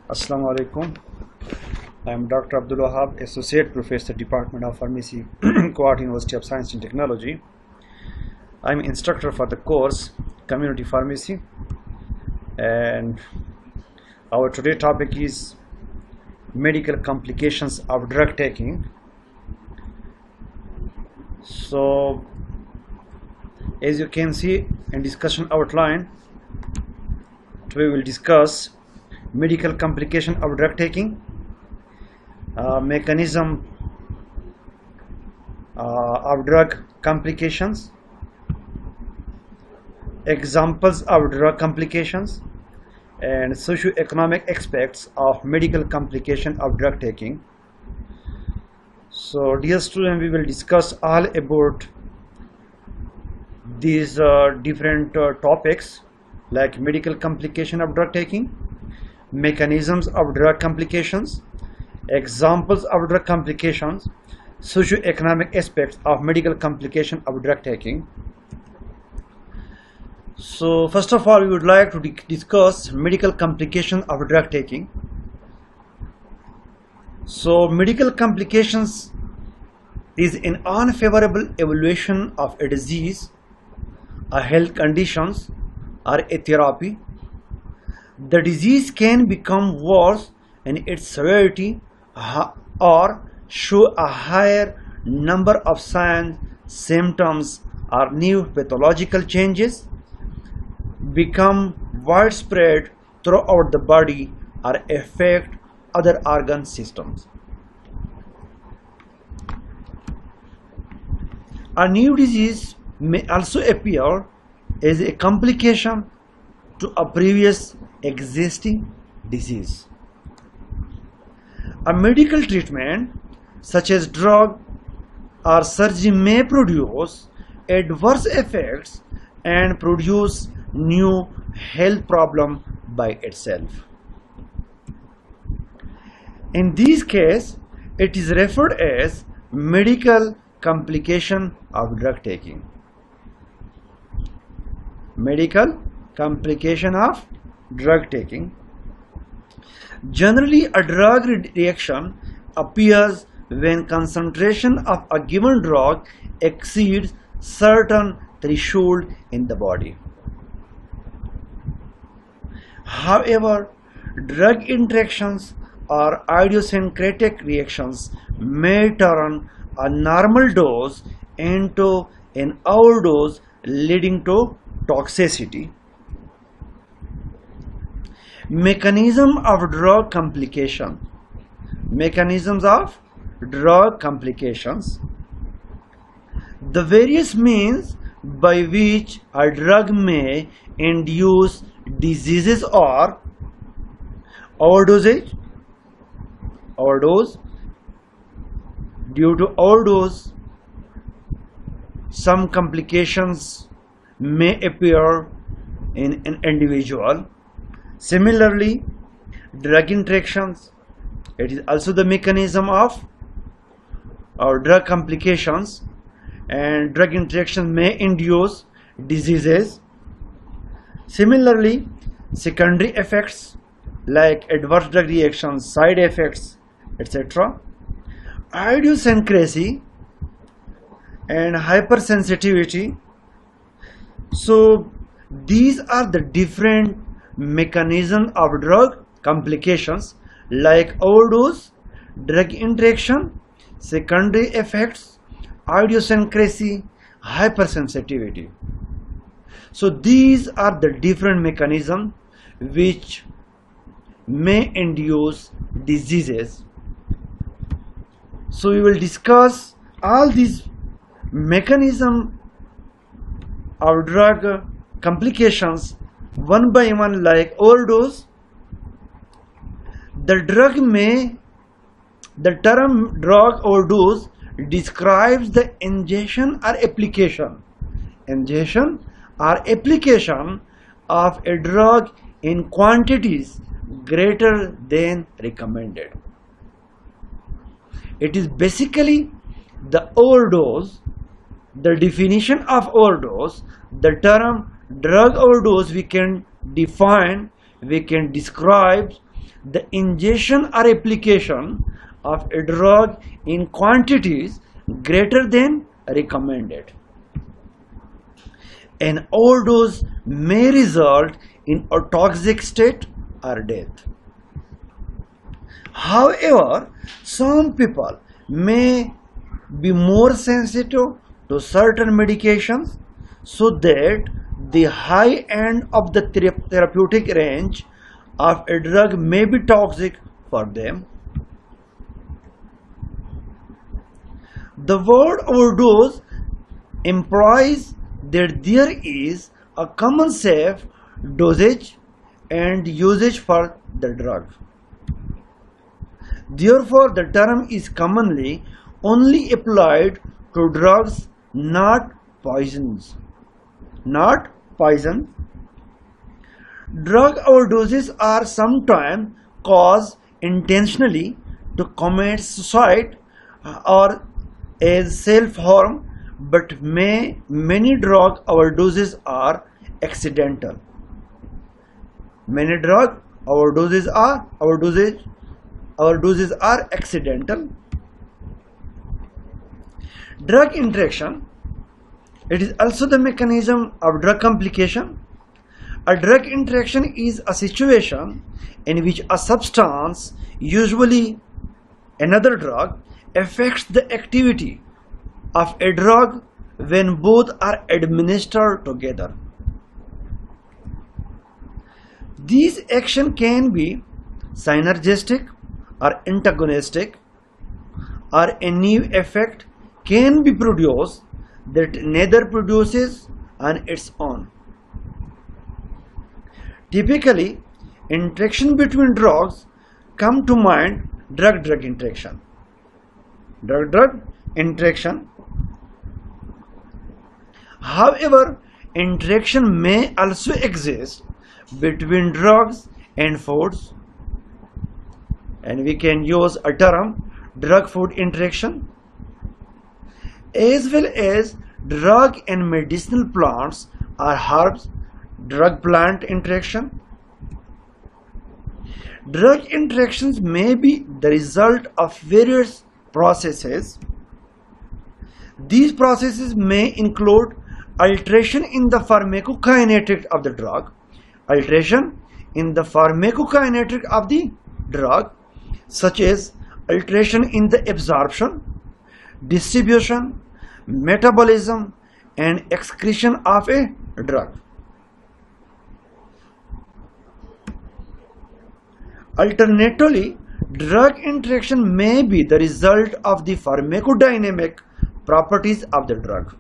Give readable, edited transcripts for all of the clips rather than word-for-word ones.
Assalamu alaikum. I am Dr. Abdul Wahab, Associate Professor, Department of Pharmacy, Kuwait University of Science and Technology. I am instructor for the course Community Pharmacy, and our today topic is medical complications of drug taking. So, as you can see in discussion outline, today we will discuss medical complication of drug taking, mechanism of drug complications, examples of drug complications, and socio-economic aspects of medical complication of drug taking. So dear student, we will discuss all about these different topics like medical complication of drug taking, mechanisms of drug complications, examples of drug complications, socio-economic aspects of medical complication of drug taking. So first of all, we would like to discuss medical complication of drug taking. So medical complications is an unfavorable evaluation of a disease, a health conditions, or a therapy. The disease can become worse in its severity or show a higher number of signs, symptoms, or new pathological changes, become widespread throughout the body, or affect other organ systems. A new disease may also appear as a complication to a previous existing disease. A medical treatment such as drug or surgery may produce adverse effects and produce new health problem by itself. In this case, it is referred as medical complication of drug taking. Medical complication of drug taking. Generally, a drug reaction appears when concentration of a given drug exceeds certain threshold in the body. However, drug interactions or idiosyncratic reactions may turn a normal dose into an overdose, leading to toxicity. Mechanism of drug complication. Mechanisms of drug complications. The various means by which a drug may induce diseases are overdose. Due to overdose, some complications may appear in an individual. Similarly, drug interactions, it is also the mechanism of drug complications, and drug interactions may induce diseases. Similarly, secondary effects like adverse drug reactions, side effects, etc. Idiosyncrasy and hypersensitivity. So these are the different mechanisms of drug complications like overdose, drug interaction, secondary effects, idiosyncrasy, hypersensitivity. So these are the different mechanisms which may induce diseases. So we will discuss all these mechanisms of drug complications one by one, like overdose. The term drug overdose describes the ingestion or application of a drug in quantities greater than recommended. It is basically the overdose. The definition of overdose, the term drug overdose we can define, we can describe the ingestion or application of a drug in quantities greater than recommended. An overdose may result in a toxic state or death. However, some people may be more sensitive to certain medications, so that the high end of the therapeutic range of a drug may be toxic for them. The word overdose implies that there is a common safe dosage and usage for the drug. Therefore, the term is commonly only applied to drugs, not poisons. Not poison. Drug overdoses are sometimes caused intentionally to commit suicide or as self-harm, but many drug overdoses are accidental. Many drug overdoses are accidental. Drug interaction. It is also the mechanism of drug complication. A drug interaction is a situation in which a substance, usually another drug, affects the activity of a drug when both are administered together. These actions can be synergistic or antagonistic, or a new effect can be produced that neither produces on its own. Typically, interaction between drugs come to mind drug-drug interaction. Drug-drug interaction. However, interaction may also exist between drugs and foods, and we can use a term drug-food interaction, as well as drug and medicinal plants or herbs drug-plant interaction. Drug interactions may be the result of various processes. These processes may include alteration in the pharmacokinetic of the drug, such as alteration in the absorption, distribution, metabolism, and excretion of a drug. Alternatively, drug interaction may be the result of the pharmacodynamic properties of the drug.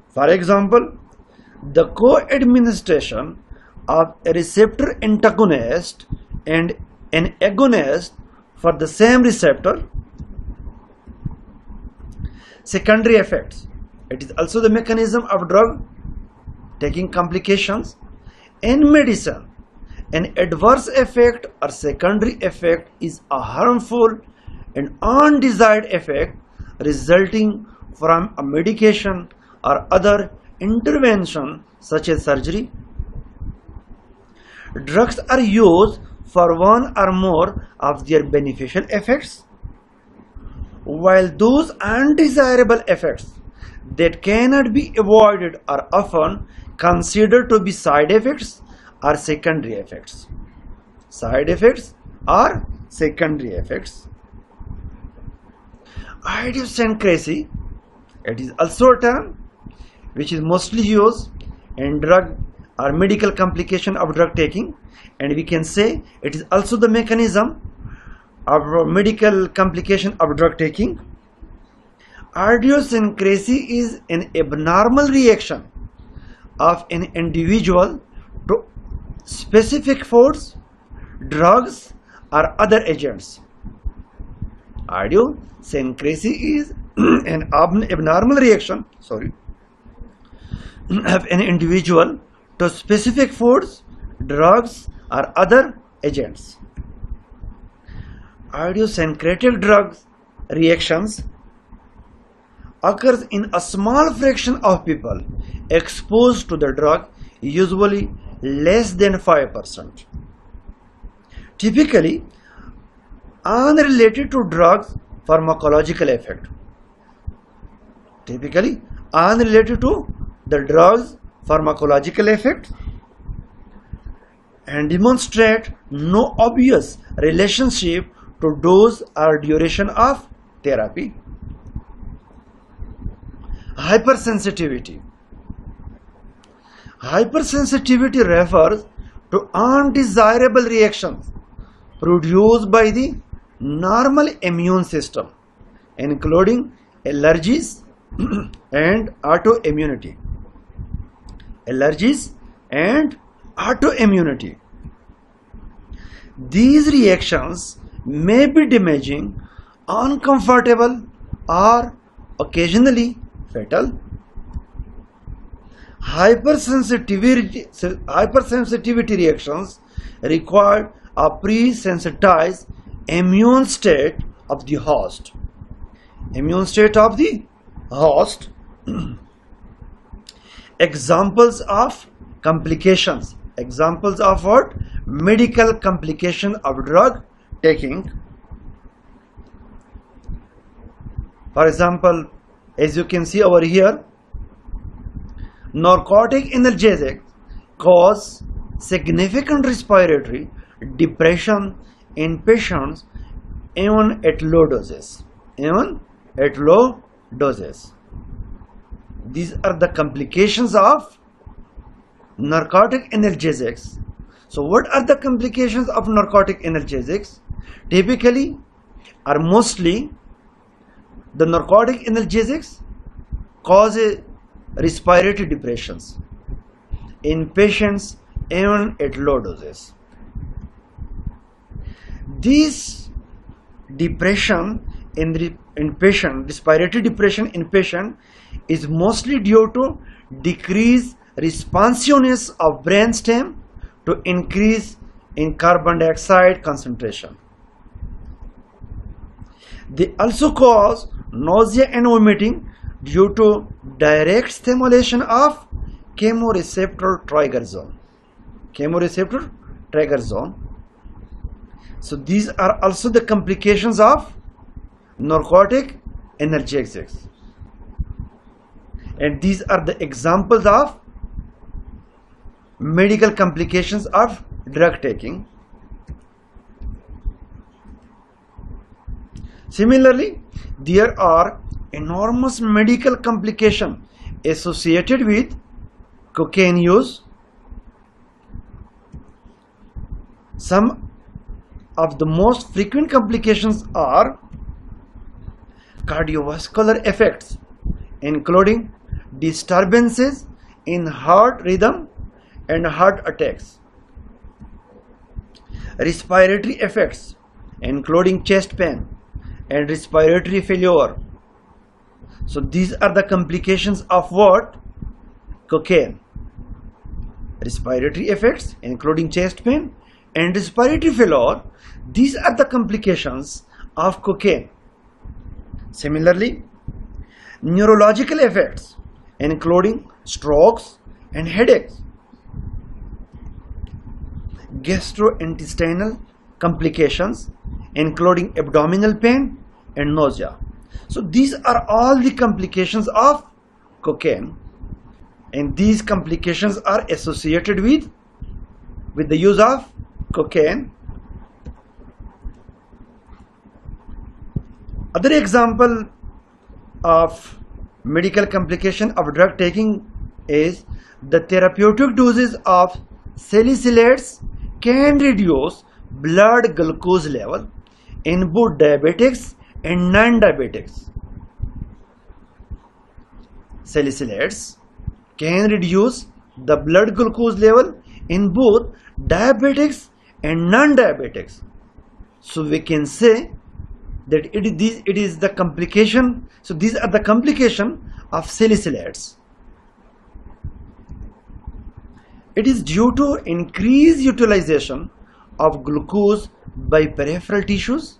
For example, the co-administration of a receptor antagonist and an agonist for the same receptor. Secondary effects. It is also the mechanism of drug taking complications. In medicine, an adverse effect or secondary effect is a harmful and undesired effect resulting from a medication or other intervention such as surgery. Drugs are used for one or more of their beneficial effects, while those undesirable effects that cannot be avoided are often considered to be side effects or secondary effects. Side effects or secondary effects. Idiosyncrasy. It is also a term which is mostly used in drug or medical complication of drug taking, and we can say it is also the mechanism of medical complication of drug taking. Idiosyncrasy is an abnormal reaction of an individual to specific foods, drugs, or other agents. Idiosyncrasy is an abnormal reaction of an individual to specific foods, drugs, or other agents. Idiosyncratic drug reactions occurs in a small fraction of people exposed to the drug, usually less than 5%. Typically unrelated to drugs pharmacological effect. Typically unrelated to the drugs pharmacological effect and demonstrate no obvious relationship to dose or duration of therapy. Hypersensitivity. Hypersensitivity refers to undesirable reactions produced by the normal immune system, including allergies and autoimmunity. Allergies and autoimmunity. These reactions may be damaging, uncomfortable, or occasionally fatal. Hypersensitivity reactions require a pre-sensitized immune state of the host. Immune state of the host. Examples of complications. Examples of what? Medical complication of drug taking. For example, as you can see over here, narcotic analgesics cause significant respiratory depression in patients even at low doses. Even at low doses. These are the complications of narcotic analgesics. So what are the complications of narcotic analgesics? Typically or mostly the narcotic analgesics cause respiratory depressions in patients even at low doses. This depression in patient, respiratory depression in patient is mostly due to decreased responsiveness of brainstem to increase in carbon dioxide concentration. They also cause nausea and vomiting due to direct stimulation of chemoreceptor trigger zone. Chemoreceptor trigger zone. So these are also the complications of narcotic analgesics. And these are the examples of medical complications of drug taking. Similarly, there are enormous medical complications associated with cocaine use. Some of the most frequent complications are cardiovascular effects, including disturbances in heart rhythm and heart attacks, respiratory effects, including chest pain and respiratory failure. So these are the complications of what? Cocaine. Respiratory effects, including chest pain and respiratory failure. These are the complications of cocaine. Similarly, neurological effects, including strokes and headaches, gastrointestinal complications, including abdominal pain and nausea. So these are all the complications of cocaine, and these complications are associated with the use of cocaine. Other example of medical complication of drug taking is the therapeutic doses of salicylates can reduce blood glucose level in both diabetics and non-diabetics. Salicylates can reduce the blood glucose level in both diabetics and non-diabetics. So we can say that it is the complication. So these are the complication of salicylates. It is due to increased utilization of glucose by peripheral tissues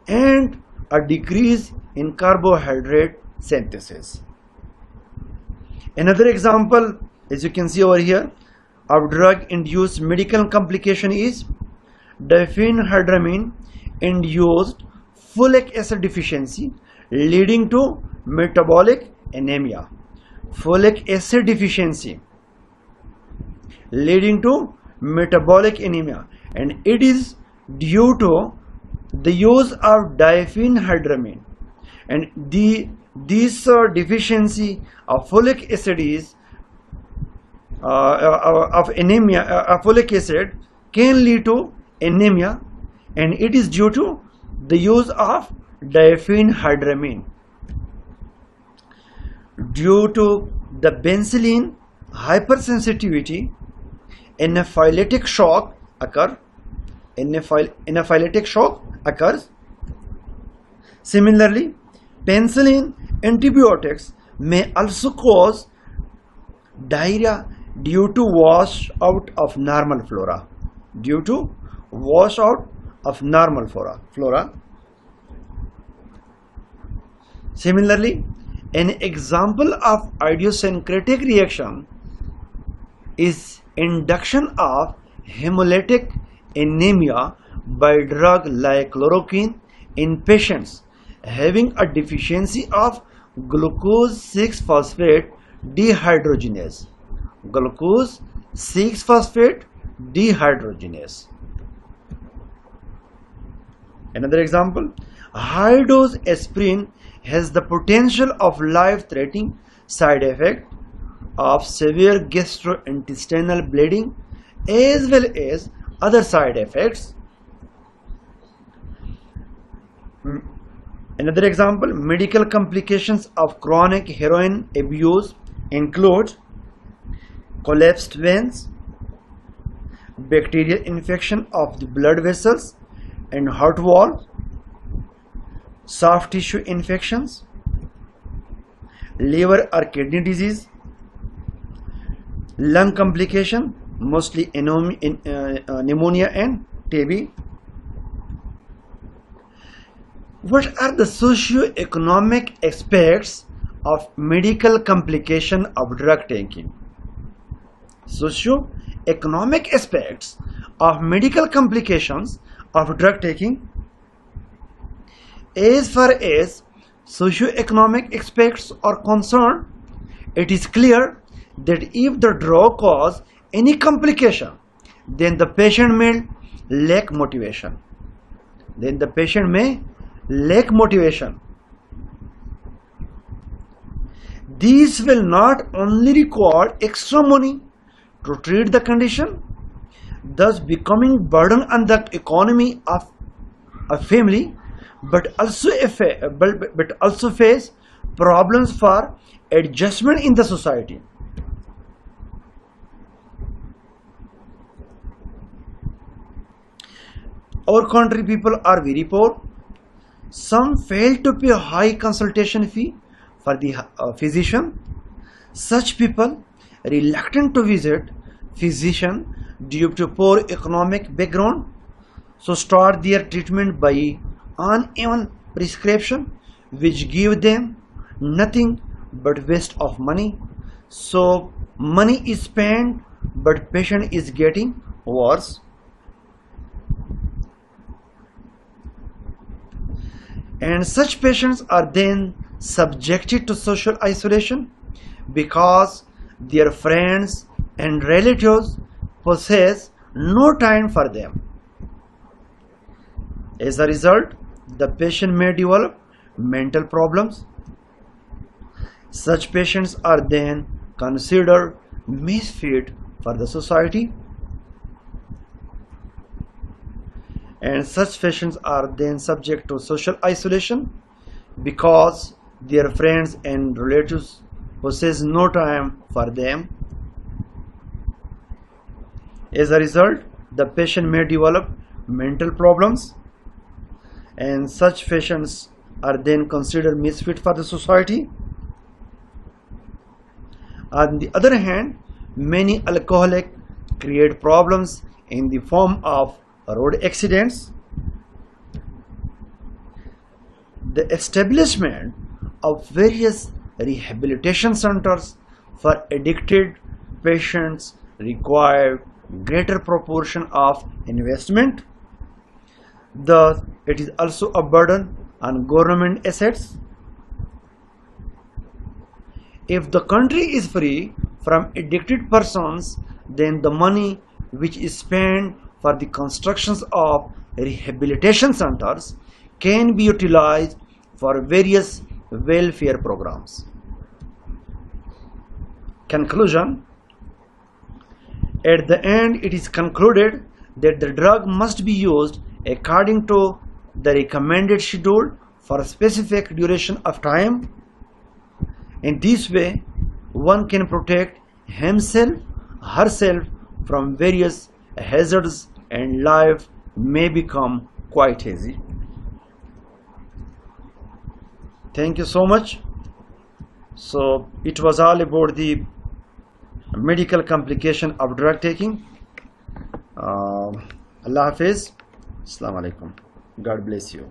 and a decrease in carbohydrate synthesis. Another example, as you can see over here, of drug-induced medical complication is diphenhydramine induced folic acid deficiency leading to metabolic anemia. Folic acid deficiency leading to metabolic anemia, and it is due to the use of diphenhydramine, and this deficiency of folic acid is of anemia. Folic acid can lead to anemia, and it is due to the use of diphenhydramine. Due to the penicillin hypersensitivity, anaphylactic shock occurs. Similarly, penicillin antibiotics may also cause diarrhea due to washout of normal flora. Similarly, an example of idiosyncratic reaction is induction of hemolytic anemia by drug like chloroquine in patients having a deficiency of glucose 6-phosphate dehydrogenase. Glucose 6-phosphate dehydrogenase. Another example, high dose aspirin has the potential of life-threatening side effect of severe gastrointestinal bleeding as well as other side effects. Another example, medical complications of chronic heroin abuse include collapsed veins, bacterial infection of the blood vessels and heart wall, soft tissue infections, liver or kidney disease, lung complication, mostly pneumonia and TB. What are the socio-economic aspects of medical complication of drug taking? Socio-economic aspects of medical complications of drug taking. As far as socio-economic aspects are concerned, it is clear that if the drug causes any complication, then the patient may lack motivation. These will not only require extra money to treat the condition, thus becoming burden on the economy of a family, but also face problems for adjustment in the society. Our country people are very poor. Some fail to pay a high consultation fee for the physician. Such people reluctant to visit physician due to poor economic background, so start their treatment by uneven prescription, which give them nothing but waste of money. So money is spent, but patient is getting worse. And such patients are then subjected to social isolation because their friends and relatives possess no time for them. As a result, the patient may develop mental problems. Such patients are then considered misfit for the society, and such patients are then subject to social isolation because their friends and relatives possess no time for them. As a result, the patient may develop mental problems, and such patients are then considered misfit for the society. On the other hand, many alcoholics create problems in the form of road accidents. The establishment of various rehabilitation centers for addicted patients require greater proportion of investment. Thus, it is also a burden on government assets. If the country is free from addicted persons, then the money which is spent for the constructions of rehabilitation centers can be utilized for various welfare programs. Conclusion. At the end, it is concluded that the drug must be used according to the recommended schedule for a specific duration of time. In this way, one can protect himself, herself from various hazards, and life may become quite easy. Thank you so much. So it was all about the medical complication of drug taking. Allah Hafiz. Assalamu alaikum. God bless you.